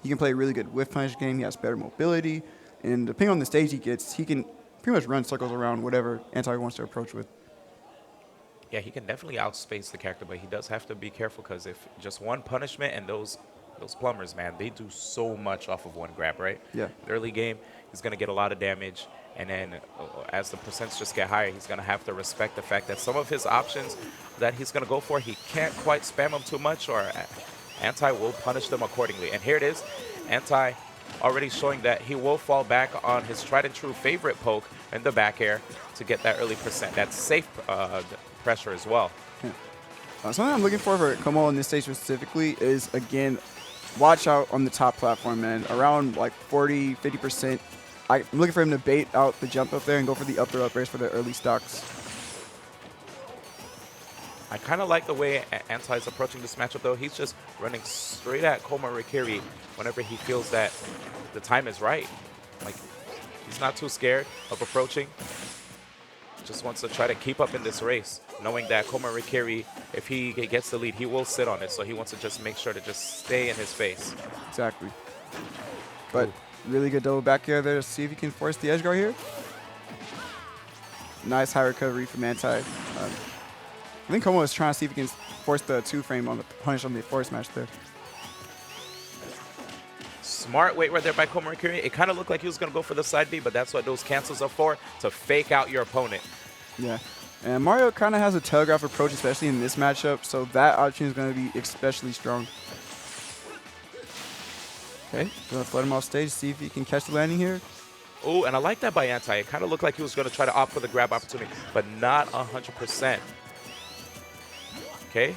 He can play a really good whiff punish game. He has better mobility. And depending on the stage he gets, he can pretty much run circles around whatever anti wants to approach with. Yeah, he can definitely outspace the character, but he does have to be careful because if just one punishment and those plumbers, man, they do so much off of one grab, right? Yeah. The early game, he's going to get a lot of damage, and then as the percents just get higher, he's going to have to respect the fact that some of his options that he's going to go for, he can't quite spam them too much, or Anti will punish them accordingly. And here it is, Anti already showing that he will fall back on his tried and true favorite poke in the back air to get that early percent. That's safe pressure as well. Yeah. Something I'm looking for Como in this stage specifically is, again, watch out on the top platform, man. Around like 40, 50%. I'm looking for him to bait out the jump up there and go for the up throw up airs for the early stocks. I kind of like the way Anti is approaching this matchup, though. He's just running straight at komorikiri whenever he feels that the time is right. Like, he's not too scared of approaching. Just wants to try to keep up in this race, knowing that komorikiri, if he gets the lead, he will sit on it. So he wants to just make sure to just stay in his face. Exactly. But really good double back air there to see if he can force the edge guard here. Nice high recovery from Anti. I think Como is trying to see if he can force the 2-frame on the punish on the forward smash there. Smart wait right there by komorikiri. It kind of looked like he was going to go for the side B, but that's what those cancels are for, to fake out your opponent. Yeah. And Mario kind of has a telegraph approach, especially in this matchup, so that option is going to be especially strong. Okay, going to let him off stage, see if he can catch the landing here. Oh, and I like that by Anti. It kind of looked like he was going to try to opt for the grab opportunity, but not 100%. Okay.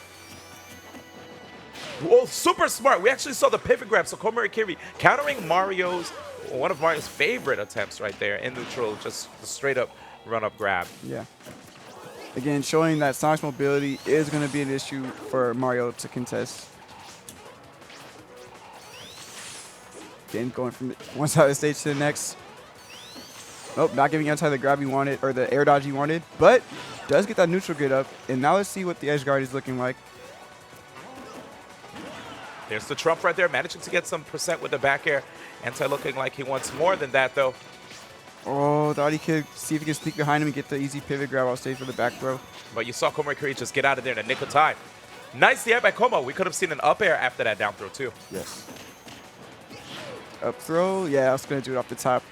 Whoa, super smart. We actually saw the pivot grab. So komorikiri countering one of Mario's favorite attempts right there in neutral, just the straight up run up grab. Yeah. Again, showing that Sonic's mobility is going to be an issue for Mario to contest. Again, going from one side of the stage to the next. Nope, not giving Anti the grab he wanted, or the air dodge he wanted, but does get that neutral get up. And now let's see what the edge guard is looking like. There's the trump right there, managing to get some percent with the back air. Anti looking like he wants more than that, though. Oh, thought he could see if he could sneak behind him and get the easy pivot grab off stage for the back throw. But you saw komorikiri just get out of there in the nick of time. Nice DI by Como. We could have seen an up air after that down throw, too. Yes. Up throw. Yeah, I was going to do it off the top.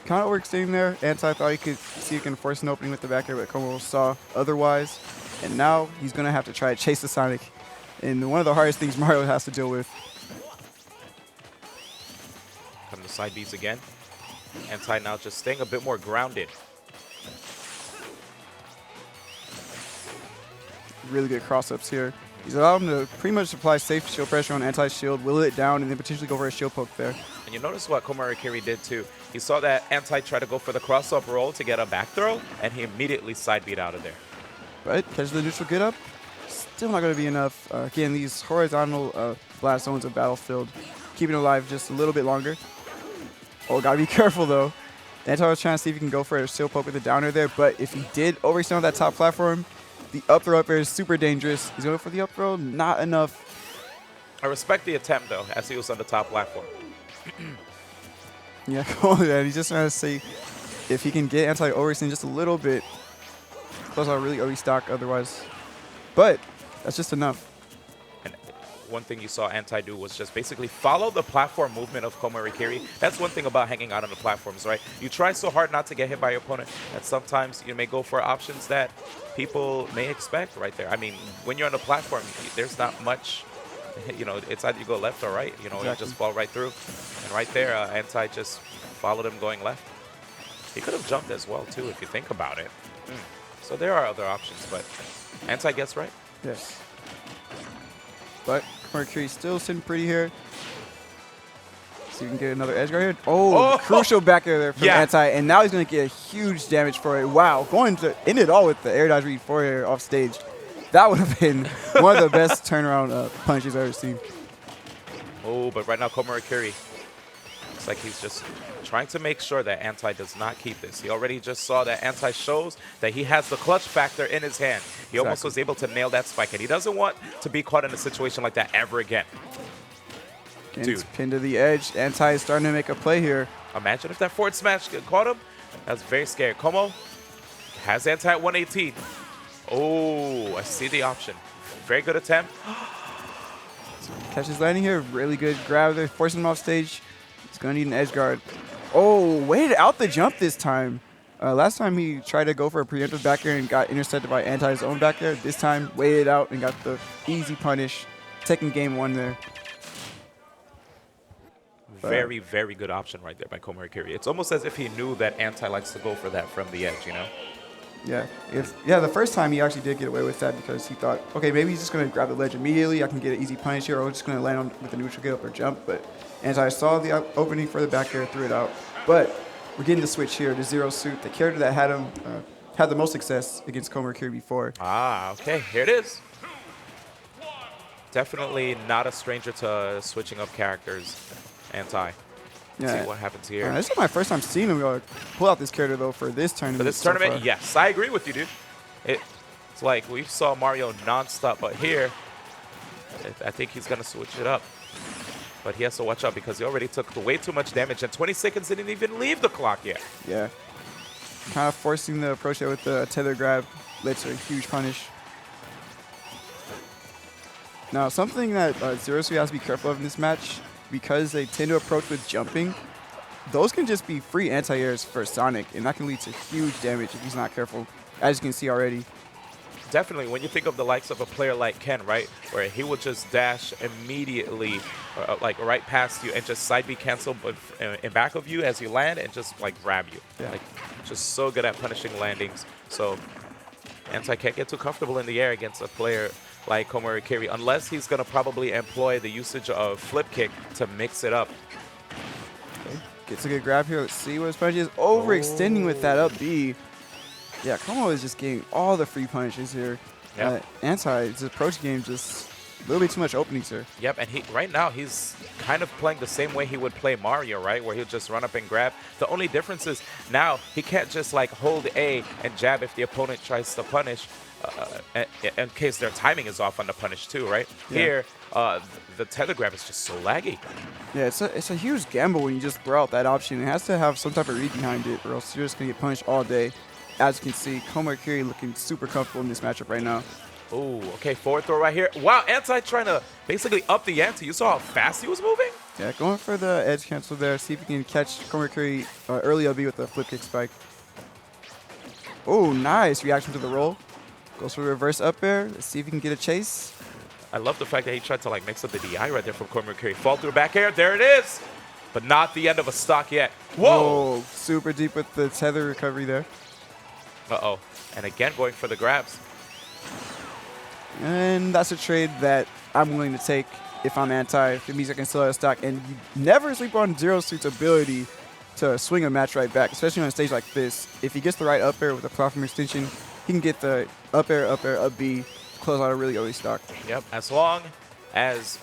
Kind of overextending there. Anti thought he could see if he can force an opening with the back air, but Como saw otherwise. And now he's going to have to try to chase the Sonic. And one of the hardest things Mario has to deal with. Come to side Bs again. Anti now just staying a bit more grounded. Really good cross-ups here. He's allowed him to pretty much apply safe shield pressure on Anti's shield, will it down, and then potentially go for a shield poke there. And you notice what komorikiri did too. He saw that Anti try to go for the cross-up roll to get a back throw, and he immediately side beat out of there. But catches the neutral get up. Still not going to be enough. Again, these horizontal blast zones of Battlefield, keeping it alive just a little bit longer. Oh, got to be careful, though. Anti was trying to see if he can go for a shield poke with the downer there, but if he did overextend on that top platform, the up throw up air is super dangerous. He's going for the up throw, not enough. I respect the attempt, though, as he was on the top platform. Yeah, oh, yeah, he's just trying to see if he can get Anti overextend just a little bit. Close out really early stock otherwise. But that's just enough. And one thing you saw Anti do was just basically follow the platform movement of komorikiri. That's one thing about hanging out on the platforms, right? You try so hard not to get hit by your opponent that sometimes you may go for options that people may expect right there. I mean, when you're on the platform, there's not much, you know, it's either you go left or right, you know, Exactly. you just fall right through. And right there, Anti just followed him going left. He could have jumped as well, too, if you think about it. So there are other options, but Anti gets right. Yes. But Mercury still sitting pretty here. See if we can get another edge guard here. Oh, crucial back air there from Anti, and now he's going to get a huge damage for it. Wow, going to end it all with the air dodge read forward air off stage. That would have been one of the best turnaround punches I've ever seen. Oh, but right now komorikiri looks like he's just trying to make sure that Anti does not keep this. He already just saw that Anti shows that he has the clutch factor in his hand. He almost was able to nail that spike, and he doesn't want to be caught in a situation like that ever again. Gets pinned to the edge. Anti is starting to make a play here. Imagine if that forward smash caught him. That's very scary. Como has Anti at 118. Oh, I see the option. Very good attempt. Catches landing here. Really good grab there. Forcing him off stage. He's going to need an edge guard. Oh, waited out the jump this time. Last time he tried to go for a preemptive back air and got intercepted by Anti's own back air. This time, waited out and got the easy punish. Taking game 1 there. Very, very good option right there by komorikiri. It's almost as if he knew that Anti likes to go for that from the edge, you know? Yeah, the first time he actually did get away with that because he thought, okay, maybe he's just going to grab the ledge immediately. I can get an easy punish here, or I'm just going to land on with a neutral get up or jump. But Anti saw the opening for the back air, threw it out. But we're getting the switch here to Zero Suit, the character that had him had the most success against komorikiri before. Ah, okay, here it is. Definitely not a stranger to switching up characters. Anti. Yeah. See what happens here. This is my first time seeing him pull out this character, though, for this tournament. For this tournament, yes. I agree with you, dude. It's like we saw Mario nonstop, but here, I think he's going to switch it up. But he has to watch out because he already took way too much damage, and 20 seconds didn't even leave the clock yet. Yeah. Kind of forcing the approach there with the tether grab led to a huge punish. Now, something that Zero Suit has to be careful of in this match, because they tend to approach with jumping, those can just be free anti-airs for Sonic, and that can lead to huge damage if he's not careful, as you can see already. Definitely, when you think of the likes of a player like Ken, right, where he will just dash immediately, like right past you, and just side B cancel in back of you as you land, and just like grab you. Yeah. Like, just so good at punishing landings. So, Anti can't get too comfortable in the air against a player like komorikiri, unless he's going to probably employ the usage of flip kick to mix it up. Okay. Gets a good grab here. Let's see what his punish is. Overextending with that up B. Yeah, Como is just getting all the free punishes here. Yep. Anti, his approach game just a little bit too much openings here. Yep, and right now he's kind of playing the same way he would play Mario, right? Where he'll just run up and grab. The only difference is now he can't just like hold A and jab if the opponent tries to punish. In case their timing is off on the punish too, right? Yeah. Here, the tether grab is just so laggy. Yeah, it's a huge gamble when you just throw out that option. It has to have some type of read behind it, or else you're just going to get punished all day. As you can see, komorikiri looking super comfortable in this matchup right now. Oh, okay, forward throw right here. Wow, Anti trying to basically up the ante. You saw how fast he was moving? Yeah, going for the edge cancel there. See if he can catch komorikiri early LB with the flip kick spike. Oh, nice reaction to the roll. Goes for reverse up air. Let's see if he can get a chase. I love the fact that he tried to like mix up the DI right there from komorikiri. Fall through back air. There it is. But not the end of a stock yet. Whoa! Oh, super deep with the tether recovery there. Uh-oh. And again going for the grabs. And that's a trade that I'm willing to take if I'm Anti. If it means I can still have a stock. And you never sleep on Zero Suit's ability to swing a match right back, especially on a stage like this. If he gets the right up air with a platform extension, he can get the up air, up B, close out a really early stock. Yep, as long as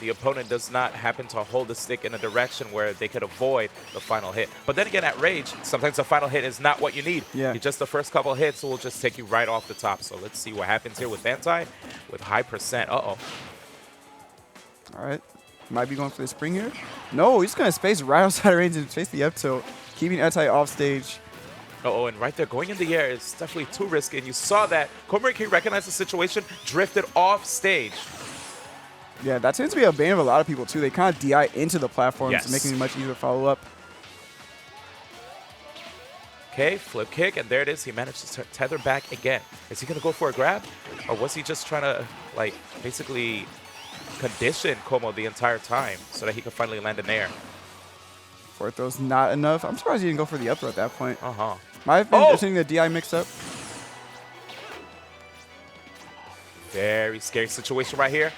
the opponent does not happen to hold the stick in a direction where they could avoid the final hit. But then again, at Rage, sometimes the final hit is not what you need. Yeah. Just the first couple hits will just take you right off the top. So let's see what happens here with Anti with high percent. Uh-oh. All right. Might be going for the spring here. No, he's going to space right outside range and space the up tilt, keeping Anti off stage. Uh-oh, and right there, going in the air is definitely too risky. And you saw that komorikiri recognized the situation, drifted off stage. Yeah, that tends to be a bane of a lot of people, too. They kind of DI into the platforms, Yes. making it much easier to follow up. Okay, flip kick, and there it is. He managed to tether back again. Is he going to go for a grab? Or was he just trying to, like, basically condition Como the entire time so that he could finally land in air? Forward throw's not enough. I'm surprised he didn't go for the up throw at that point. Uh-huh. Might have been interesting the DI mix-up. Very scary situation right here.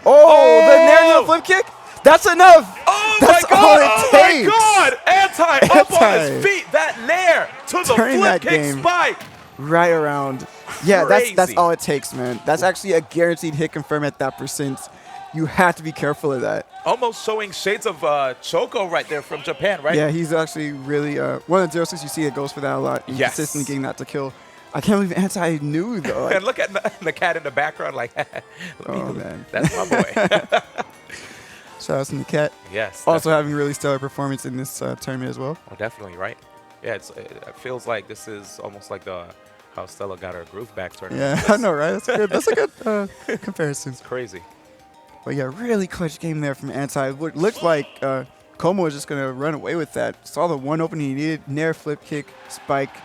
Oh, the nair to the flip kick? That's enough! Oh That's my god! all it Oh takes. my god! Anti up on his feet. That nair to the Turning flip that kick game spike. right around. Yeah, that's Crazy. all it takes, man. That's actually a guaranteed hit confirm at that percent. You have to be careful of that. Almost showing shades of Choco right there from Japan, right? Yeah, he's actually really one of the 06 you see that goes for that a lot. And Yes. consistently getting that to kill. I can't believe Anti knew though. And look at the cat in the background, like, Oh man, that's my boy. Shout out to the cat. Yes. Also having a really stellar performance in this tournament as well. Oh, definitely, right? Yeah, it feels like this is almost like the how Stella got her groove back tournament. Yeah, I know, right? That's a good comparison. It's crazy. But yeah, really clutch game there from Anti. What looked like Como was just going to run away with that. Saw the one opening he needed, nair, flip kick, spike,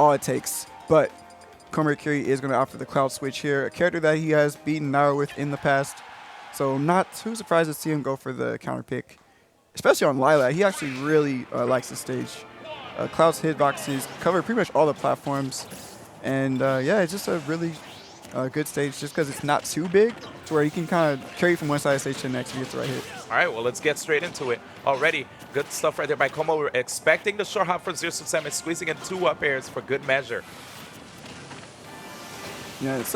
all it takes. But Komorikiri is going to opt for the Cloud Switch here, a character that he has beaten Nairo with in the past. So not too surprised to see him go for the counter pick, especially on Lilac. He actually really likes the stage. Cloud's hitboxes cover pretty much all the platforms. And yeah, it's just a really good stage just because it's not too big to where you can kind of carry from one side of the stage to the next if you get the right hit. All right, well, let's get straight into it. Already, good stuff right there by Como. We're expecting the short hop from Suit Samus, squeezing in 2 up airs for good measure. Yeah, it's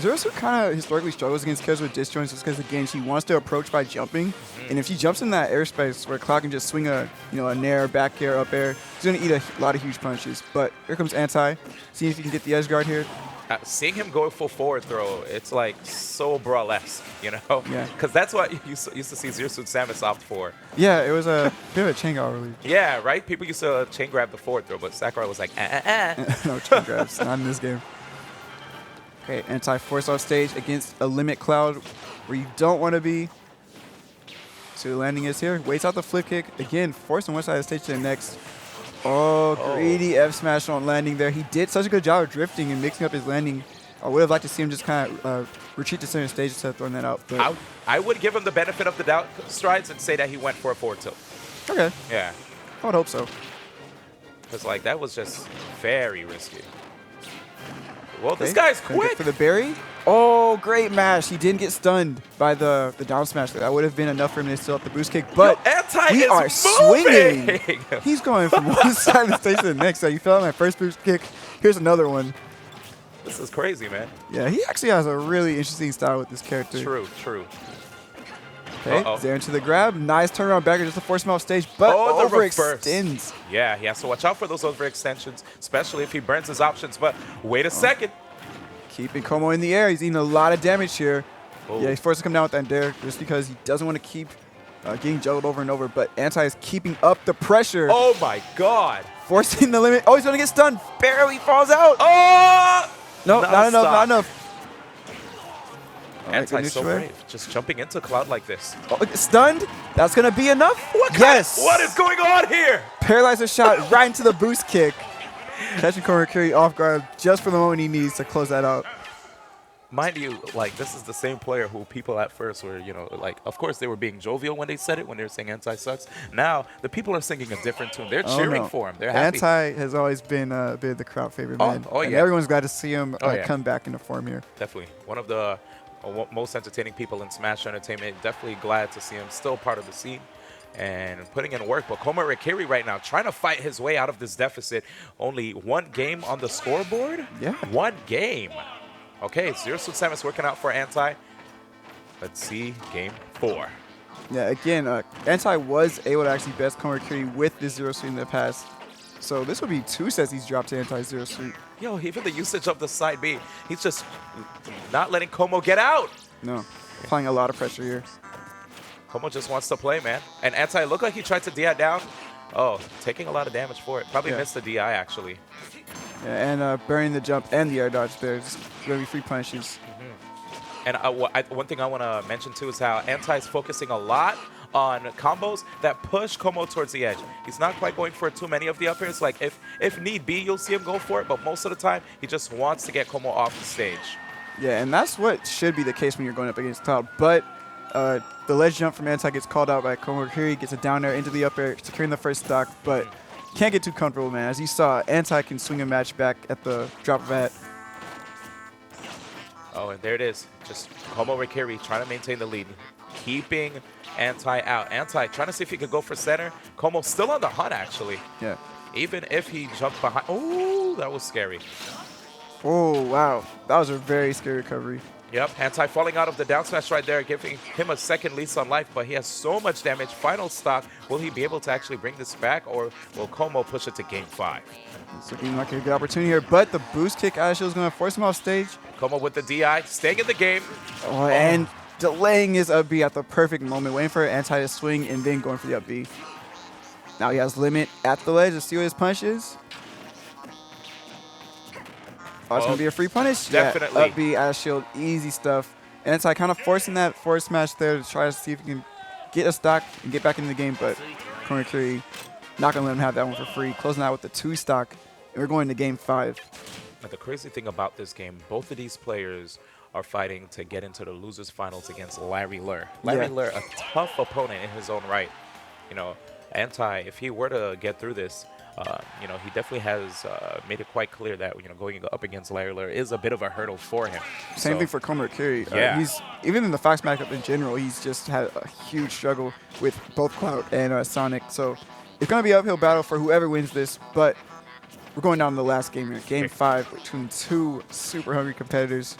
Zero Suit kind of historically struggles against characters with disjoints just because, again, she wants to approach by jumping. And if she jumps in that airspace where Cloud can just swing a nair, back air, up air, she's going to eat a lot of huge punches. But here comes Anti. See if he can get the edge guard here. Seeing him go full forward throw, it's like so brawlesque, you know? Yeah. Because that's what you used to see Zero Suit Samus opt for. Yeah, it was a bit of a chain grab really. Yeah, right? People used to chain grab the forward throw, but Sakurai was like, No chain grabs, not in this game. Okay, Anti force off stage against a limit Cloud where you don't want to be. So the landing is here. Waits out the flip kick. Again, forcing one side of the stage to the next. Oh, greedy F smash on landing there. He did such a good job of drifting and mixing up his landing. I would have liked to see him just kind of retreat to center stage instead of throwing that out. But I would give him the benefit of the doubt strides and say that he went for a forward tilt. okay. Yeah. I would hope so. Because, like, that was just very risky. Well, Okay, this guy's gonna get quick. for the berry. Oh, great mash. He didn't get stunned by the down smash. That would have been enough for him to steal up the boost kick. But Yo, Anti we is are moving. swinging. He's going from one side of the stage to the next. So you fell on my first boost kick. Here's another one. This is crazy, man. Yeah, he actually has a really interesting style with this character. True, true. Okay, there into the grab. Nice turnaround backer just to force him off stage, but the reverse. overextends. Yeah, he has to watch out for those overextensions, especially if he burns his options. But wait a second. Keeping Como in the air. He's eating a lot of damage here. Oh. Yeah, he's forced to come down with that dare just because he doesn't want to keep getting juggled over and over. But Anti is keeping up the pressure. Oh, my God. Forcing the limit. Oh, he's going to get stunned. Barely falls out. Oh! No, not enough, not enough. Anti so brave. Just jumping into Cloud like this. Oh, stunned. That's going to be enough. Yes. What is going on here? Paralyzer shot right into the boost kick. Catching Komorikiri off guard just for the moment he needs to close that out. Mind you, like, this is the same player who people at first were, like, of course they were being jovial when they said it, when they were saying Anti sucks. Now, the people are singing a different tune. They're cheering for him. They're happy. Anti has always been a bit of the crowd favorite, man. Oh, and yeah. everyone's glad to see him come back into form here. Definitely. One of the most entertaining people in Smash Entertainment. Definitely glad to see him still part of the scene and putting in work. But Komorikiri right now trying to fight his way out of this deficit. Only 1 game on the scoreboard? Yeah. 1 game. Okay, Zero Suit Samus working out for Anti. Let's see game 4. Yeah, again, Anti was able to actually best Komorikiri with this Zero Suit in the past. So this would be 2 sets he's dropped to Anti-Zero Suit. Yo, even the usage of the side B, he's just not letting Como get out. No, applying a lot of pressure here. Como just wants to play, man. And Anti looked like he tried to DI down. Oh, taking a lot of damage for it. Probably missed the DI, actually. Yeah, and burning the jump and the air dodge there. Just going to be free punishes. And one thing I want to mention, too, is how Anti is focusing a lot on combos that push Como towards the edge. He's not quite going for too many of the up airs. Like, if need be, you'll see him go for it. But most of the time, he just wants to get Como off the stage. Yeah, and that's what should be the case when you're going up against Cloud. But the ledge jump from Anti gets called out by Komorikiri, gets it down there into the up air, securing the first stock. But can't get too comfortable, man. As you saw, Anti can swing a match back at the drop of a hat. Oh, and there it is. Just Komorikiri trying to maintain the lead. Keeping Anti out. Anti trying to see if he could go for center. Como still on the hunt, actually. Yeah. Even if he jumped behind. Oh, that was scary. Oh, wow. That was a very scary recovery. Yep, Anti falling out of the down smash right there, giving him a second lease on life, but he has so much damage. Final stock. Will he be able to actually bring this back, or will Como push it to game 5? It's looking like a good opportunity here, but the boost kick out of shield is going to force him off stage. Como with the DI, staying in the game. Oh, and delaying his up B at the perfect moment, waiting for Anti to swing and then going for the up B. Now he has limit at the ledge. Let's see what his punish is. Oh, it's going to be a free punish? Definitely. Yeah, up B, out of shield, easy stuff. Anti kind of forcing that forward smash there to try to see if he can get a stock and get back into the game, but komorikiri not going to let him have that one for free. Closing out with the 2 stock, and we're going to game 5. Now, the crazy thing about this game, both of these players are fighting to get into the losers finals against Larry Lur. Larry Lur, a tough opponent in his own right. You know, Anti, if he were to get through this, you know, he definitely has made it quite clear that, you know, going up against Larry Lur is a bit of a hurdle for him. Same thing for komorikiri. Yeah. He's even in the Fox matchup in general, he's just had a huge struggle with both Cloud and Sonic. So it's going to be an uphill battle for whoever wins this, but we're going down to the last game here. Game 5 between 2 super hungry competitors.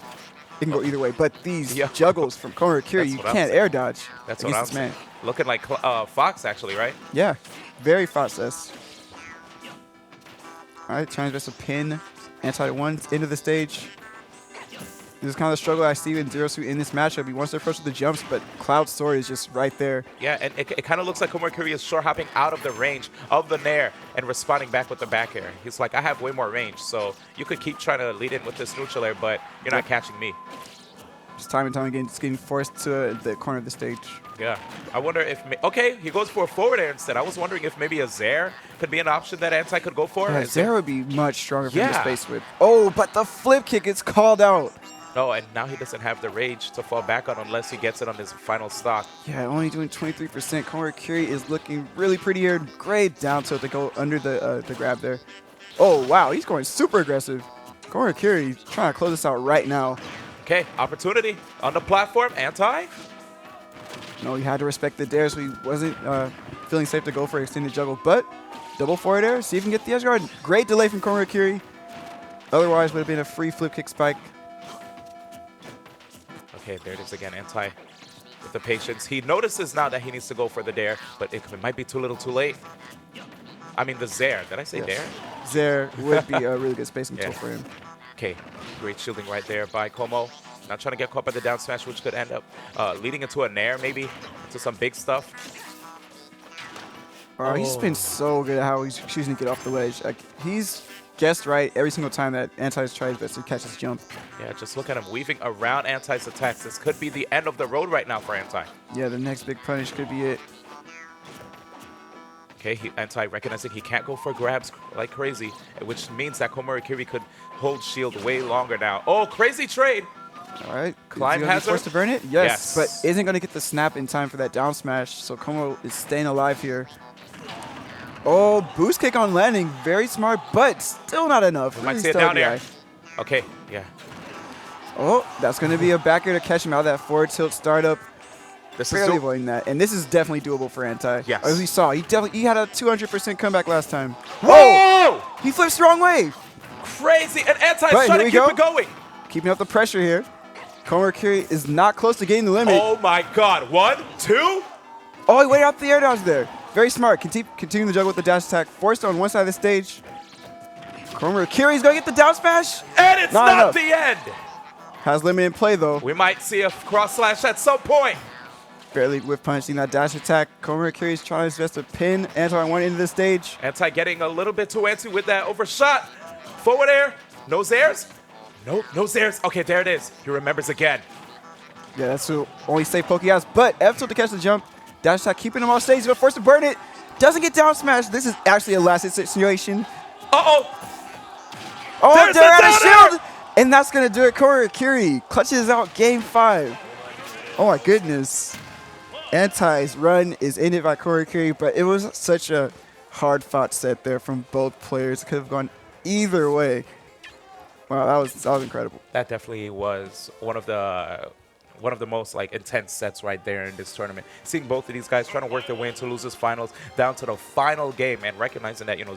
It can go either way, but these juggles from komorikiri, you can't air dodge. That's what I'm saying. Looking like Fox, actually, right? Yeah, very Fox-esque. All right, trying just to pin Anti-1 into the stage. This is kind of the struggle I see in Zero Suit in this matchup. He wants to approach with the jumps, but Cloud's sword is just right there. Yeah, and it kind of looks like komorikiri is short hopping out of the range of the Nair and responding back with the back air. He's like, I have way more range, so you could keep trying to lead in with this neutral air, but you're not catching me. Just time and time again, just getting forced to the corner of the stage. Yeah. I wonder if... Okay, he goes for a forward air instead. I was wondering if maybe a Zair could be an option that Anti could go for. Yeah, Zair would be much stronger from the space whip. Oh, but the flip kick is called out. Oh, and now he doesn't have the rage to fall back on unless he gets it on his final stock. Yeah, only doing 23%. komorikiri is looking really pretty here. Great down tilt to go under the grab there. Oh, wow, he's going super aggressive. komorikiri trying to close this out right now. Okay, opportunity on the platform. Anti. No, he had to respect the dare, so he wasn't feeling safe to go for extended juggle. But double forward air, see if he can get the edge guard. Great delay from komorikiri. Otherwise, would have been a free flip kick spike. Okay, there it is again. Anti with the patience. He notices now that he needs to go for the dare, but it might be too little too late. I mean, the Zair. Did I say dare? Zair would be a really good spacing tool for him. Okay, great shielding right there by Como. Not trying to get caught by the down smash, which could end up leading into a Nair, maybe, to some big stuff. He's been so good at how he's choosing to get off the ledge. Like, he's guessed right every single time that Anti's tries best to catch his jump. Yeah, just look at him weaving around Anti's attacks. This could be the end of the road right now for Anti. Yeah, the next big punish could be it. Okay, Anti recognizing he can't go for grabs like crazy, which means that komorikiri could hold shield way longer now. Oh, crazy trade! All right, Climb is he hazard. forced to burn it? Yes, but isn't going to get the snap in time for that down smash, so Como is staying alive here. Oh, boost kick on landing. Very smart, but still not enough. We might see it down there. Okay, yeah. Oh, that's going to be a back air to catch him out of that forward tilt startup. This Barely avoiding that, and this is definitely doable for Anti. Yes. As we saw, he had a 200% comeback last time. Whoa! He flips the wrong way. Crazy, and Anti's trying to keep it going. Keeping up the pressure here. komorikiri is not close to getting the limit. Oh my God! 1, 2. Oh, he waited out the air dodge there. Very smart. Continuing the juggle with the dash attack. Forced on one side of the stage. komorikiri's going to get the down smash. And it's not the end. Has limit in play, though. We might see a cross slash at some point. Barely whiff punching that dash attack. komorikiri is trying his best to pin Anti-1 into the stage. Anti getting a little bit too antsy with that overshot. Forward air. No Zairs. No Zairs. Okay, there it is. He remembers again. Yeah, that's the only safe poke he has. But F tilt to catch the jump. Dash attack keeping him off stage. He's going to force to burn it. Doesn't get down smash. This is actually a last hit situation. Oh, There's they're out of shield. And that's going to do it. komorikiri clutches out game 5. Oh, my goodness. Anti's run is ended by komorikiri, but it was such a hard-fought set there from both players. It could have gone either way. Wow, that was incredible. That definitely was one of the most like intense sets right there in this tournament. Seeing both of these guys trying to work their way into losers finals down to the final game and recognizing that, you know,